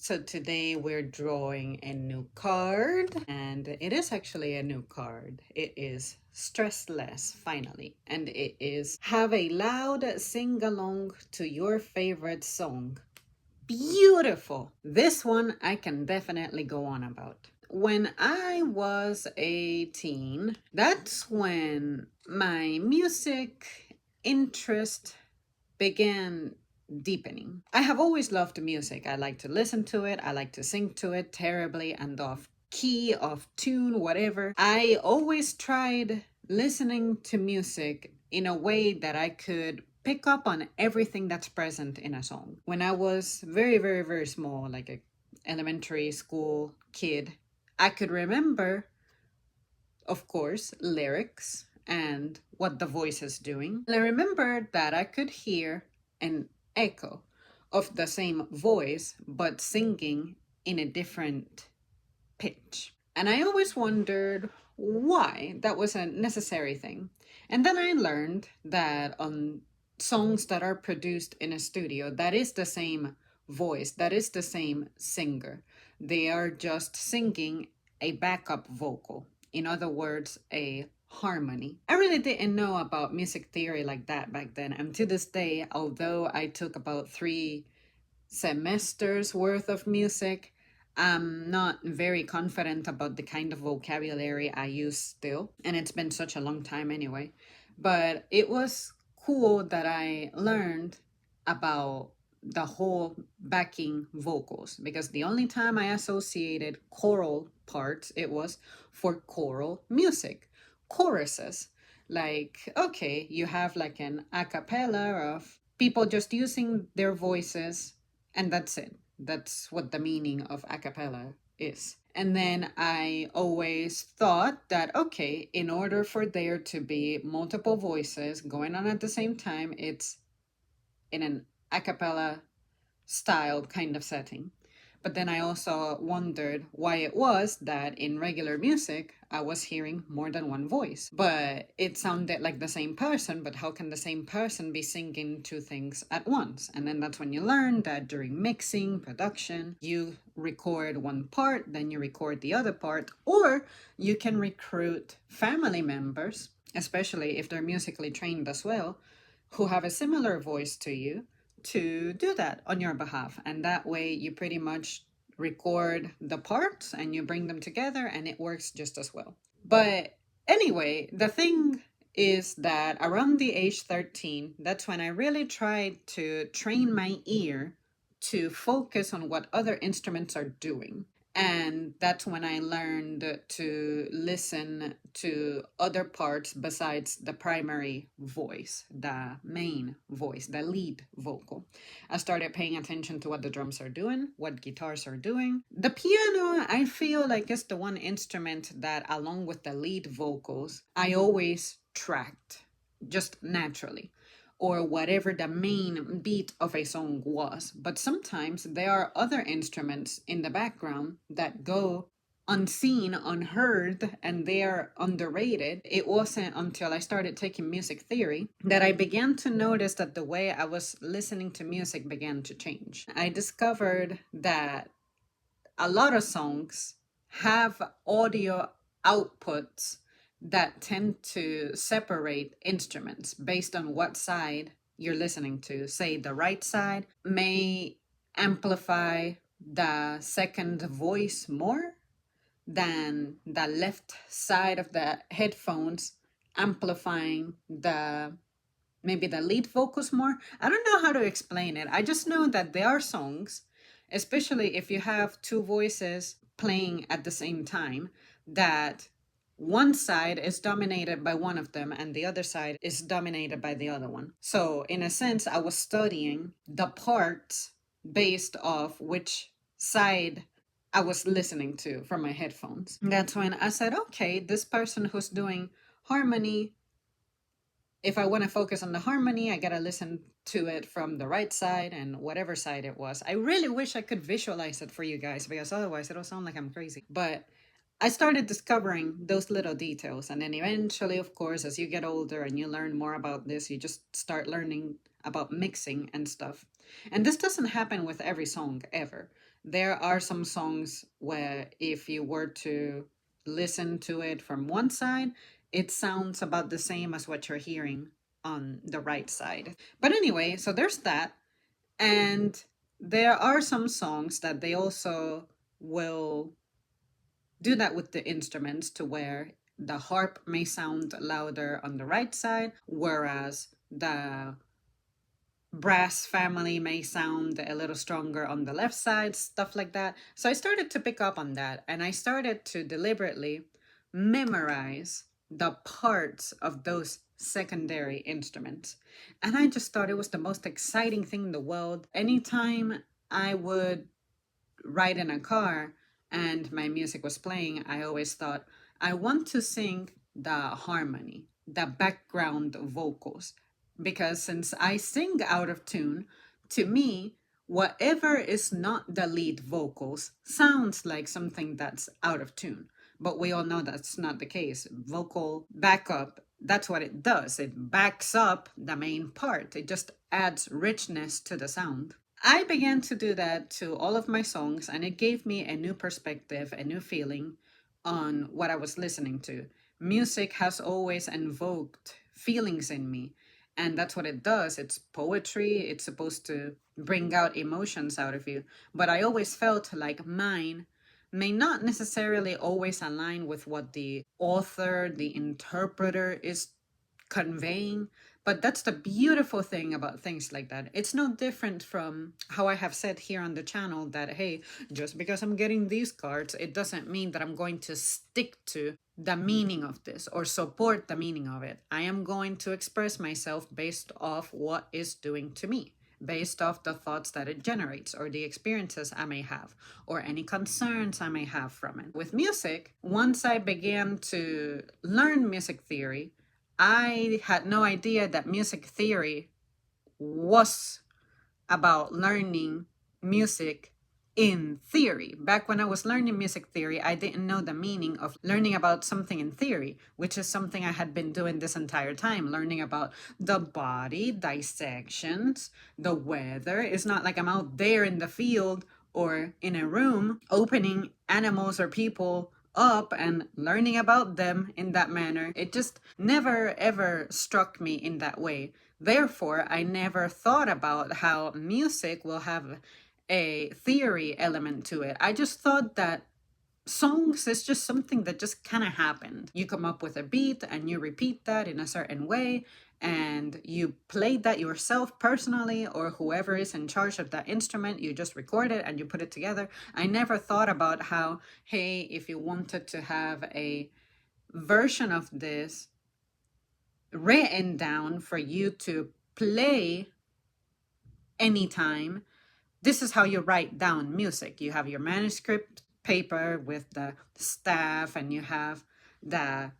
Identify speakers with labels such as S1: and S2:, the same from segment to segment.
S1: So today we're drawing a new card, and it is actually a new card. It is Stressless, finally, and it is have a loud sing along to your favorite song. Beautiful! This one I can definitely go on about. When I was a teen, that's when my music interest began deepening. I have always loved music. I like to listen to it, I like to sing to it terribly and off key, off tune, whatever. I always tried listening to music in a way that I could pick up on everything that's present in a song. When I was very small, like a elementary school kid, I could remember, of course, lyrics and what the voice is doing. And I remember that I could hear an echo of the same voice, but singing in a different pitch. And I always wondered why that was a necessary thing. And then I learned that on songs that are produced in a studio, that is the same voice, that is the same singer. They are just singing a backup vocal. In other words, a harmony. I really didn't know about music theory like that back then. And to this day, although I took about 3 semesters worth of music, I'm not very confident about the kind of vocabulary I use still. And it's been such a long time anyway. But it was cool that I learned about the whole backing vocals, because the only time I associated choral parts, it was for choral music, choruses. Like, okay, you have like an a cappella of people just using their voices, and that's it. That's what the meaning of a cappella is. And then I always thought that, okay, in order for there to be multiple voices going on at the same time, it's in an a cappella style kind of setting. But then I also wondered why it was that in regular music I was hearing more than one voice. But it sounded like the same person, but how can the same person be singing 2 things at once? And then that's when you learn that during mixing, production, you record one part, then you record the other part, or you can recruit family members, especially if they're musically trained as well, who have a similar voice to you, to do that on your behalf. And that way you pretty much record the parts and you bring them together and it works just as well. But anyway, the thing is that around the age 13, that's when I really tried to train my ear to focus on what other instruments are doing. And that's when I learned to listen to other parts besides the primary voice, the main voice, the lead vocal. I started paying attention to what the drums are doing, what guitars are doing. The piano, I feel like is the one instrument that, along with the lead vocals, I always tracked just naturally, or whatever the main beat of a song was. But sometimes there are other instruments in the background that go unseen, unheard, and they are underrated. It wasn't until I started taking music theory that I began to notice that the way I was listening to music began to change. I discovered that a lot of songs have audio outputs that tend to separate instruments based on what side you're listening to. Say the right side may amplify the second voice more than the left side of the headphones amplifying the maybe the lead vocals more. I don't know how to explain it. I just know that there are songs, especially if you have 2 voices playing at the same time, that one side is dominated by one of them and the other side is dominated by the other one. So in a sense, I was studying the parts based off which side I was listening to from my headphones. That's when I said, okay, this person who's doing harmony, if I want to focus on the harmony, I gotta listen to it from the right side, and whatever side it was. I really wish I could visualize it for you guys, because otherwise it'll sound like I'm crazy. But I started discovering those little details, and then eventually, of course, as you get older and you learn more about this, you just start learning about mixing and stuff. And this doesn't happen with every song ever. There are some songs where if you were to listen to it from one side, it sounds about the same as what you're hearing on the right side. But anyway, so there's that. And there are some songs that they also will do that with the instruments to where the harp may sound louder on the right side, whereas the brass family may sound a little stronger on the left side, stuff like that. So I started to pick up on that and I started to deliberately memorize the parts of those secondary instruments. And I just thought it was the most exciting thing in the world. Anytime I would ride in a car and my music was playing, I always thought, I want to sing the harmony, the background vocals. Because since I sing out of tune, to me, whatever is not the lead vocals sounds like something that's out of tune. But we all know that's not the case. Vocal backup, that's what it does. It backs up the main part, it just adds richness to the sound. I began to do that to all of my songs, and it gave me a new perspective, a new feeling on what I was listening to. Music has always invoked feelings in me, and that's what it does. It's poetry, it's supposed to bring out emotions out of you. But I always felt like mine may not necessarily always align with what the author, the interpreter is conveying. But that's the beautiful thing about things like that. It's no different from how I have said here on the channel that, hey, just because I'm getting these cards, it doesn't mean that I'm going to stick to the meaning of this or support the meaning of it. I am going to express myself based off what is doing to me, based off the thoughts that it generates or the experiences I may have or any concerns I may have from it. With music, once I began to learn music theory, I had no idea that music theory was about learning music in theory. Back when I was learning music theory, I didn't know the meaning of learning about something in theory, which is something I had been doing this entire time, learning about the body, dissections, the weather. It's not like I'm out there in the field or in a room opening animals or people up and learning about them in that manner. It just never ever struck me in that way. Therefore, I never thought about how music will have a theory element to it. I just thought that songs is just something that just kind of happened. You come up with a beat and you repeat that in a certain way and you play that yourself personally, or whoever is in charge of that instrument, you just record it and you put it together. I never thought about how, hey, if you wanted to have a version of this written down for you to play anytime, this is how you write down music. You have your manuscript paper with the staff, and you have the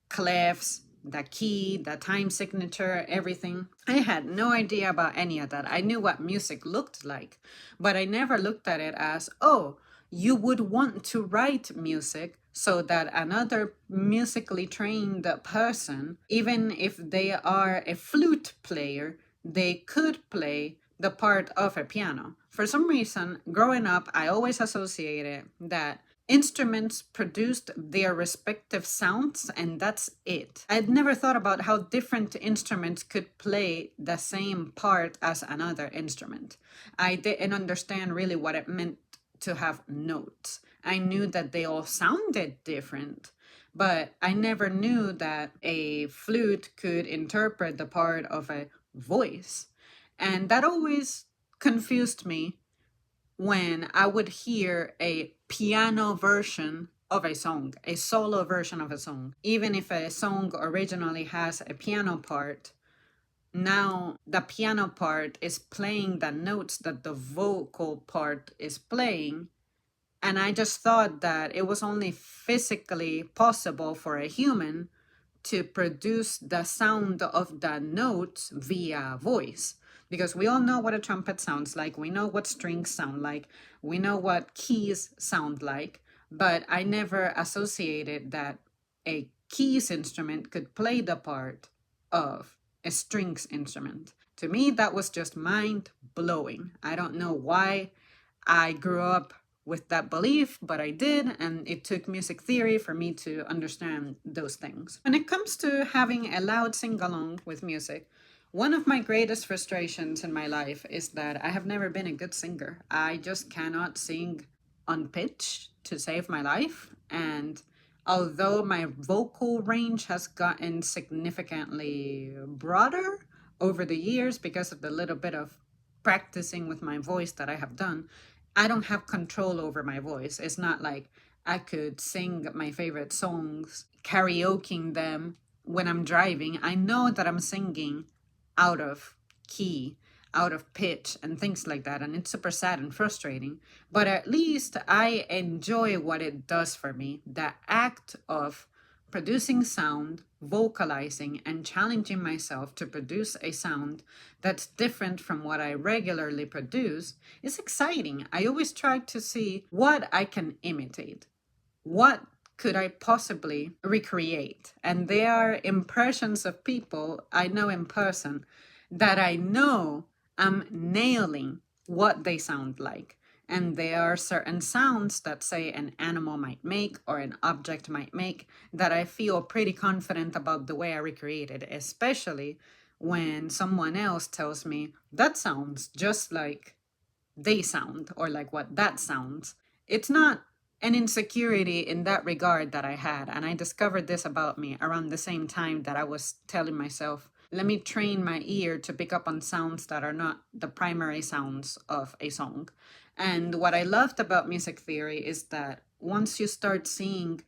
S1: clefs, the key, the time signature, everything. I had no idea about any of that. I knew what music looked like, but I never looked at it as, oh, you would want to write music so that another musically trained person, even if they are a flute player, they could play the part of a piano. For some reason, growing up, I always associated that instruments produced their respective sounds and that's it. I'd never thought about how different instruments could play the same part as another instrument. I didn't understand really what it meant to have notes. I knew that they all sounded different, but I never knew that a flute could interpret the part of a voice. And that always confused me when I would hear a piano version of a song, a solo version of a song. Even if a song originally has a piano part, now the piano part is playing the notes that the vocal part is playing. And I just thought that it was only physically possible for a human to produce the sound of the notes via voice. Because we all know what a trumpet sounds like, we know what strings sound like, we know what keys sound like, but I never associated that a keys instrument could play the part of a strings instrument. To me, that was just mind blowing. I don't know why I grew up with that belief, but I did, and it took music theory for me to understand those things. When it comes to having a loud sing along with music, one of my greatest frustrations in my life is that I have never been a good singer. I just cannot sing on pitch to save my life. And although my vocal range has gotten significantly broader over the years because of the little bit of practicing with my voice that I have done, I don't have control over my voice. It's not like I could sing my favorite songs, karaokeing them when I'm driving. I know that I'm singing out of key, out of pitch, and things like that. And it's super sad and frustrating. But at least I enjoy what it does for me. The act of producing sound, vocalizing, and challenging myself to produce a sound that's different from what I regularly produce is exciting. I always try to see what I can imitate. What could I possibly recreate? And there are impressions of people I know in person that I know I'm nailing what they sound like. And there are certain sounds that, say, an animal might make or an object might make that I feel pretty confident about the way I recreated, especially when someone else tells me that sounds just like they sound or like what that sounds. It's not an insecurity in that regard that I had. And I discovered this about me around the same time that I was telling myself, let me train my ear to pick up on sounds that are not the primary sounds of a song. And what I loved about music theory is that once you start seeing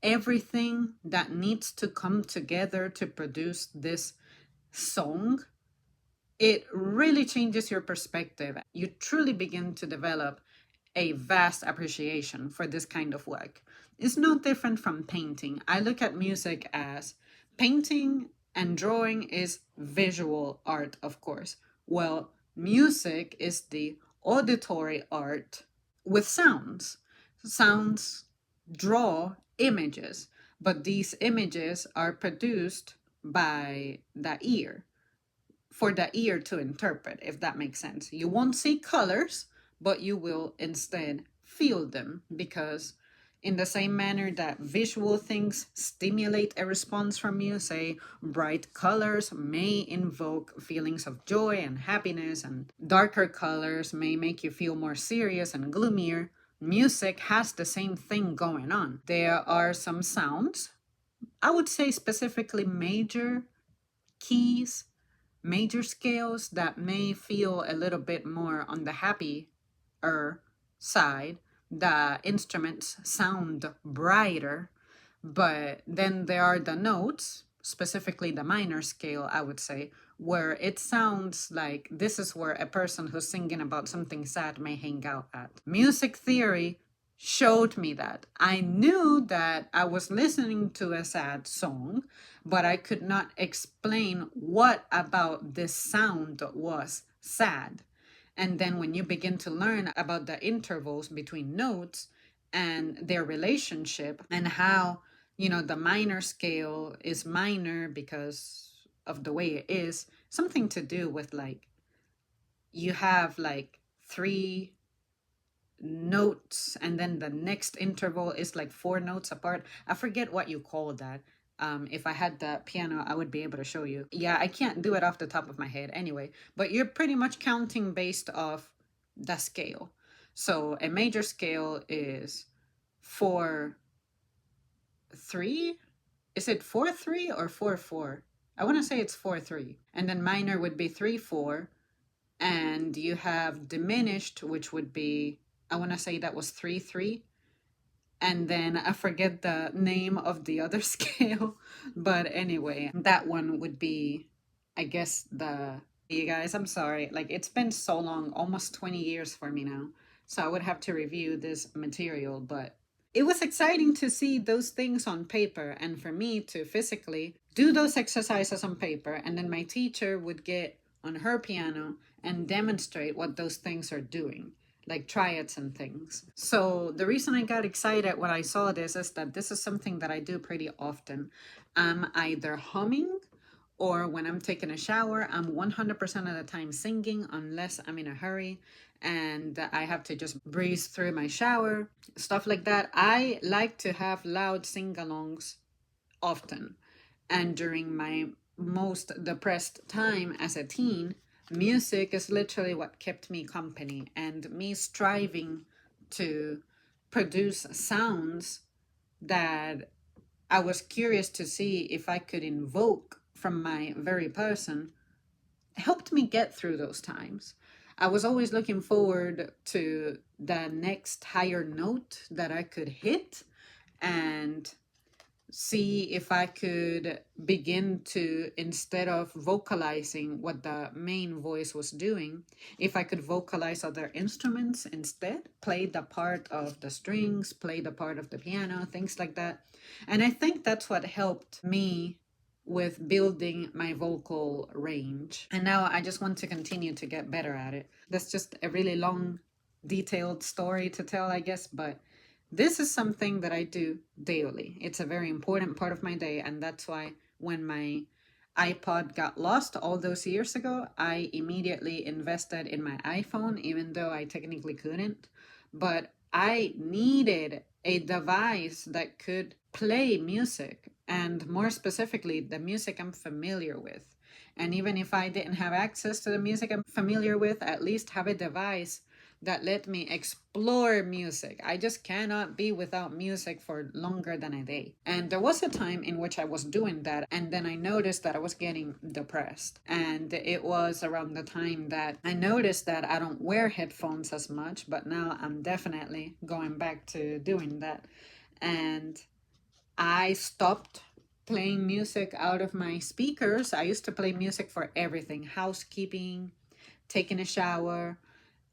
S1: everything that needs to come together to produce this song, it really changes your perspective. You truly begin to develop a vast appreciation for this kind of work. It's no different from painting. I look at music as painting and drawing is visual art, of course. Well, music is the auditory art with sounds. Sounds draw images, but these images are produced by the ear for the ear to interpret, if that makes sense. You won't see colors, but you will instead feel them because, in the same manner that visual things stimulate a response from you, say, bright colors may invoke feelings of joy and happiness, and darker colors may make you feel more serious and gloomier. Music has the same thing going on. There are some sounds, I would say specifically major keys, major scales that may feel a little bit more on the happier side. The instruments sound brighter, but then there are the notes, specifically the minor scale, I would say, where it sounds like this is where a person who's singing about something sad may hang out at. Music theory showed me that. I knew that I was listening to a sad song, but I could not explain what about this sound was sad. And then when you begin to learn about the intervals between notes and their relationship and how, the minor scale is minor because of the way it is, something to do with like, you have like three notes and then the next interval is like four notes apart. I forget what you call that. If I had the piano, I would be able to show you. Yeah, I can't do it off the top of my head anyway, but you're pretty much counting based off the scale. So a major scale is 4-3. Is it 4-3 or 4-4? I want to say it's 4-3. And then minor would be 3-4. And you have diminished, which would be, I want to say that was 3-3. And then I forget the name of the other scale. But anyway, that one would be, I guess, you guys, I'm sorry. Like, it's been so long, almost 20 years for me now. So I would have to review this material. But it was exciting to see those things on paper and for me to physically do those exercises on paper. And then my teacher would get on her piano and demonstrate what those things are doing, like triads and things. So the reason I got excited when I saw this is that this is something that I do pretty often. I'm either humming or when I'm taking a shower, I'm 100% of the time singing unless I'm in a hurry and I have to just breeze through my shower, stuff like that. I like to have loud sing alongs often. And during my most depressed time as a teen, music is literally what kept me company, and me striving to produce sounds that I was curious to see if I could invoke from my very person helped me get through those times. I was always looking forward to the next higher note that I could hit and see if I could begin to, instead of vocalizing what the main voice was doing, if I could vocalize other instruments instead, play the part of the strings, play the part of the piano, things like that. And I think that's what helped me with building my vocal range. And now I just want to continue to get better at it. That's just a really long, detailed story to tell, I guess, but this is something that I do daily. It's a very important part of my day, and that's why when my iPod got lost all those years ago, I immediately invested in my iPhone, even though I technically couldn't. But I needed a device that could play music, and more specifically, the music I'm familiar with. And even if I didn't have access to the music I'm familiar with, at least have a device that let me explore music. I just cannot be without music for longer than a day. And there was a time in which I was doing that, and then I noticed that I was getting depressed. And it was around the time that I noticed that I don't wear headphones as much, but now I'm definitely going back to doing that. And I stopped playing music out of my speakers. I used to play music for everything: housekeeping, taking a shower,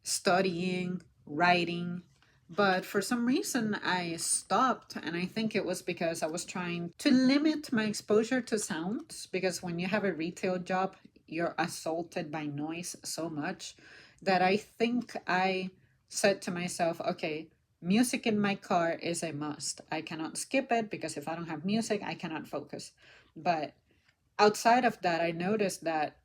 S1: studying, writing. But for some reason, I stopped, and I think it was because I was trying to limit my exposure to sounds. Because when you have a retail job, you're assaulted by noise so much that I think I said to myself, okay, music in my car is a must. I cannot skip it because if I don't have music, I cannot focus. But outside of that, I noticed that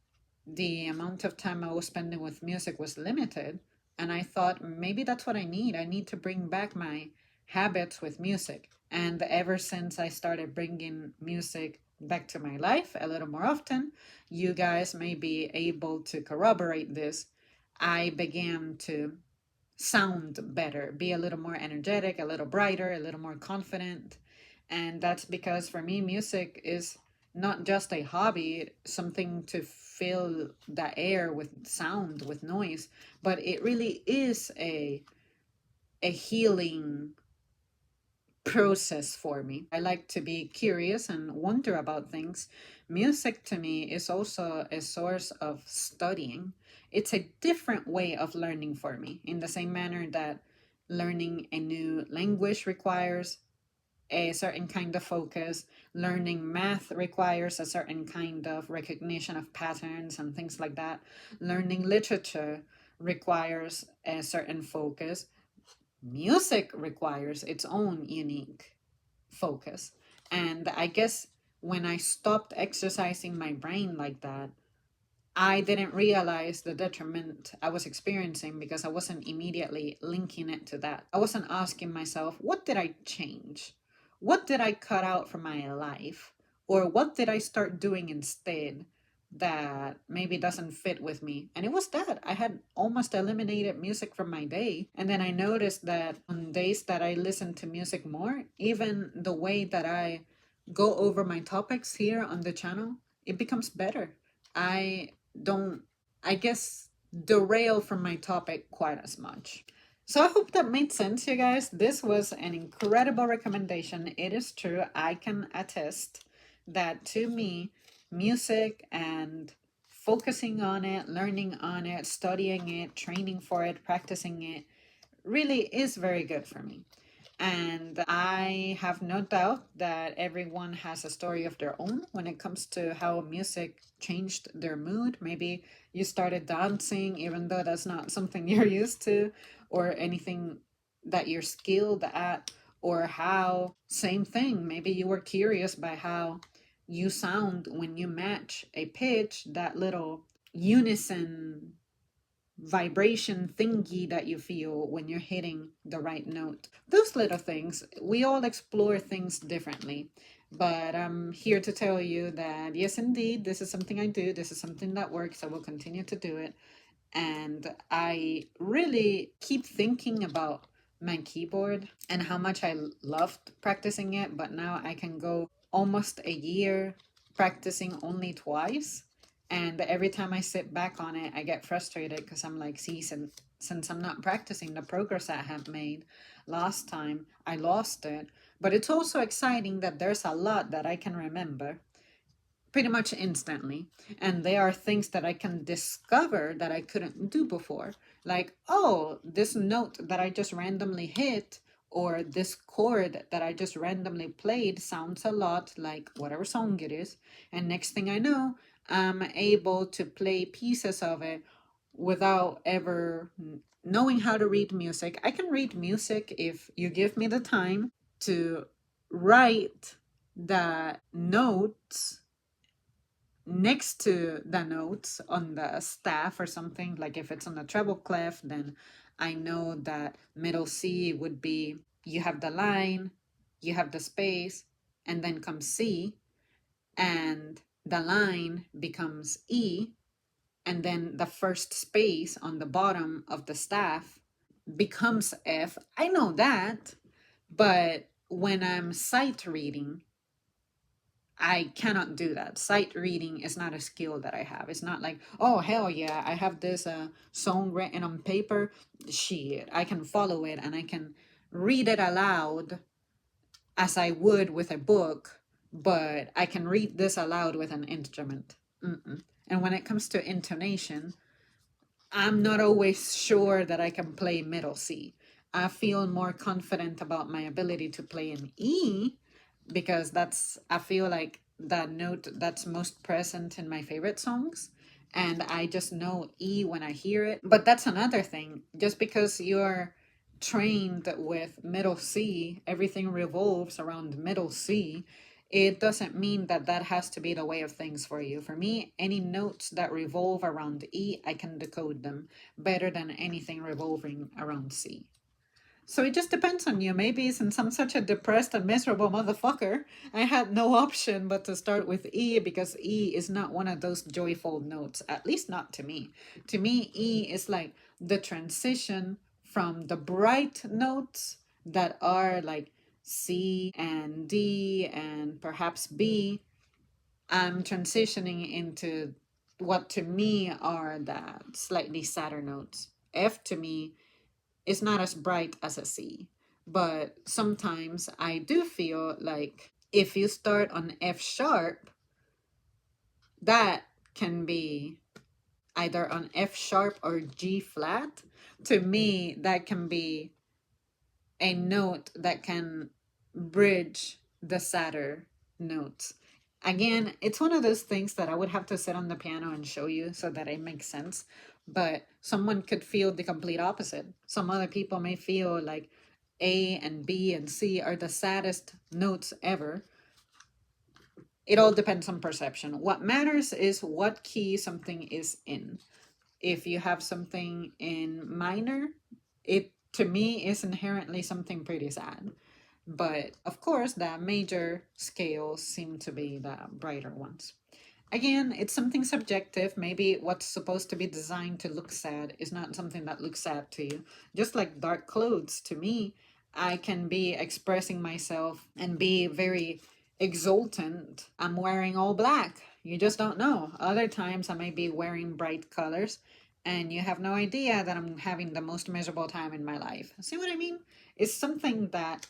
S1: the amount of time I was spending with music was limited. And I thought maybe that's what I need. I need to bring back my habits with music. And ever since I started bringing music back to my life a little more often, you guys may be able to corroborate this. I began to sound better, be a little more energetic, a little brighter, a little more confident. And that's because for me, music is not just a hobby, something to fill the air with sound, with noise, but it really is a healing process for me. I like to be curious and wonder about things. Music to me is also a source of studying. It's a different way of learning for me, in the same manner that learning a new language requires a certain kind of focus. Learning math requires a certain kind of recognition of patterns and things like that. Learning literature requires a certain focus. Music requires its own unique focus. And I guess when I stopped exercising my brain like that, I didn't realize the detriment I was experiencing because I wasn't immediately linking it to that. I wasn't asking myself, what did I change? What did I cut out from my life? Or what did I start doing instead that maybe doesn't fit with me? And it was that I had almost eliminated music from my day. And then I noticed that on days that I listen to music more, even the way that I go over my topics here on the channel, it becomes better. I don't, I guess, derail from my topic quite as much. So I hope that made sense, you guys. This was an incredible recommendation. It is true. I can attest that to me, music and focusing on it, learning on it, studying it, training for it, practicing it really is very good for me. And I have no doubt that everyone has a story of their own when it comes to how music changed their mood. Maybe you started dancing, even though that's not something you're used to, or anything that you're skilled at, or how, same thing, maybe you were curious by how you sound when you match a pitch, that little unison vibration thingy that you feel when you're hitting the right note. Those little things, we all explore things differently. But I'm here to tell you that yes, indeed, this is something I do. This is something that works. I will continue to do it. And I really keep thinking about my keyboard and how much I loved practicing it, but now I can go almost a year practicing only twice. And every time I sit back on it, I get frustrated because I'm like, see, since I'm not practicing the progress I have made last time, I lost it. But it's also exciting that there's a lot that I can remember pretty much instantly. And there are things that I can discover that I couldn't do before. Like, oh, this note that I just randomly hit or this chord that I just randomly played sounds a lot like whatever song it is. And next thing I know, I'm able to play pieces of it without ever knowing how to read music. I can read music if you give me the time to write the notes next to the notes on the staff or something. Like if it's on the treble clef, then I know that middle C would be, you have the line, you have the space, and then comes C, and the line becomes E, and then the first space on the bottom of the staff becomes F. I know that, but when I'm sight reading, I cannot do that. Sight reading is not a skill that I have. It's not like, oh, hell yeah, I have this song written on paper. Shit, I can follow it and I can read it aloud as I would with a book, but I can read this aloud with an instrument. Mm-mm. And when it comes to intonation, I'm not always sure that I can play middle C. I feel more confident about my ability to play an E because that's, I feel like that note that's most present in my favorite songs. And I just know E when I hear it. But that's another thing. Just because you're trained with middle C, everything revolves around middle C, it doesn't mean that that has to be the way of things for you. For me, any notes that revolve around E, I can decode them better than anything revolving around C. So it just depends on you. Maybe since I'm such a depressed and miserable motherfucker, I had no option but to start with E because E is not one of those joyful notes, at least not to me. To me, E is like the transition from the bright notes that are like C and D and perhaps B. I'm transitioning into what to me are the slightly sadder notes. F to me is not as bright as a C. But sometimes I do feel like if you start on F sharp, that can be either on F sharp or G flat. To me, that can be a note that can bridge the sadder notes. Again, it's one of those things that I would have to sit on the piano and show you so that it makes sense. But someone could feel the complete opposite. Some other people may feel like A and B and C are the saddest notes ever. It all depends on perception. What matters is what key something is in. If you have something in minor, it to me is inherently something pretty sad. But of course, the major scales seem to be the brighter ones. Again, it's something subjective. Maybe what's supposed to be designed to look sad is not something that looks sad to you. Just like dark clothes, to me, I can be expressing myself and be very exultant. I'm wearing all black. You just don't know. Other times I may be wearing bright colors and you have no idea that I'm having the most miserable time in my life. See what I mean? It's something that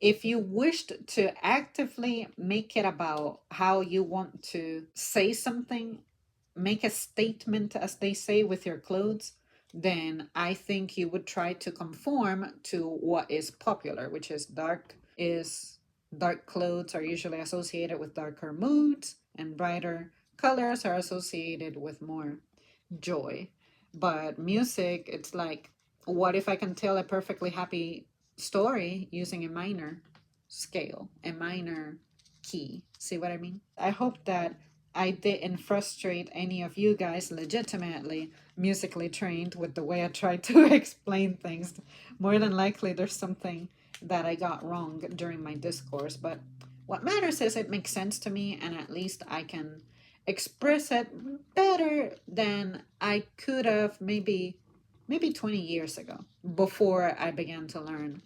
S1: if you wished to actively make it about how you want to say something, make a statement, as they say, with your clothes, then I think you would try to conform to what is popular, which is dark clothes are usually associated with darker moods, and brighter colors are associated with more joy. But music, it's like, what if I can tell a perfectly happy story using a minor scale, a minor key. See what I mean? I hope that I didn't frustrate any of you guys legitimately musically trained with the way I tried to explain things. More than likely, there's something that I got wrong during my discourse, but what matters is it makes sense to me, and at least I can express it better than I could have maybe 20 years ago before I began to learn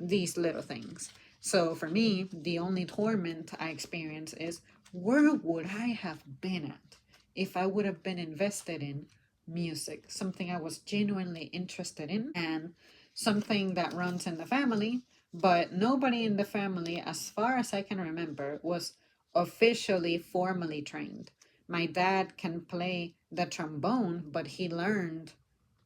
S1: these little things. So for me, the only torment I experience is where would I have been at if I would have been invested in music, something I was genuinely interested in and something that runs in the family, but nobody in the family, as far as I can remember, was officially formally trained. My dad can play the trombone, but he learned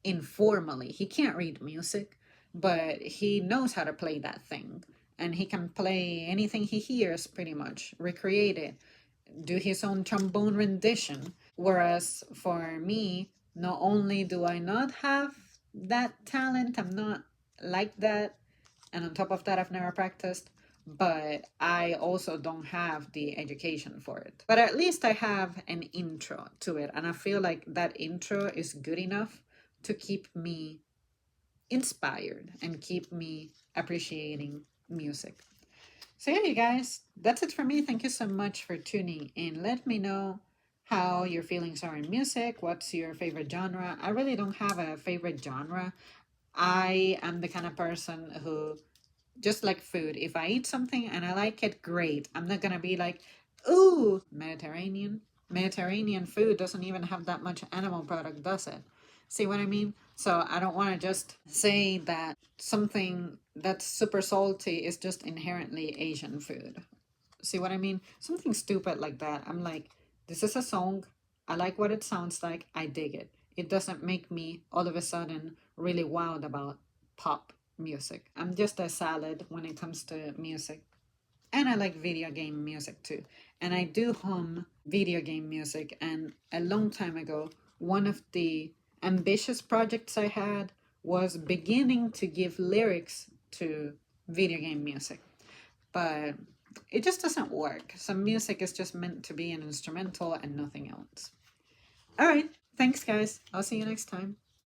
S1: informally. He can't read music, but he knows how to play that thing. And he can play anything he hears pretty much, recreate it, do his own trombone rendition. Whereas for me, not only do I not have that talent, I'm not like that, and on top of that, I've never practiced, but I also don't have the education for it. But at least I have an intro to it, and I feel like that intro is good enough to keep me inspired and keep me appreciating music. So, yeah, you guys, that's it for me. Thank you so much for tuning in. Let me know how your feelings are in music. What's your favorite genre? I really don't have a favorite genre. I am the kind of person who, just like food, if I eat something and I like it, great. I'm not gonna be like, ooh, Mediterranean. Mediterranean food doesn't even have that much animal product, does it? See what I mean? So I don't want to just say that something that's super salty is just inherently Asian food. See what I mean? Something stupid like that. I'm like, this is a song. I like what it sounds like. I dig it. It doesn't make me all of a sudden really wowed about pop music. I'm just a salad when it comes to music. And I like video game music too. And I do hum video game music. And a long time ago, one of the ambitious projects I had was beginning to give lyrics to video game music, but it just doesn't work. Some music is just meant to be an instrumental and nothing else. All right. Thanks, guys. I'll see you next time.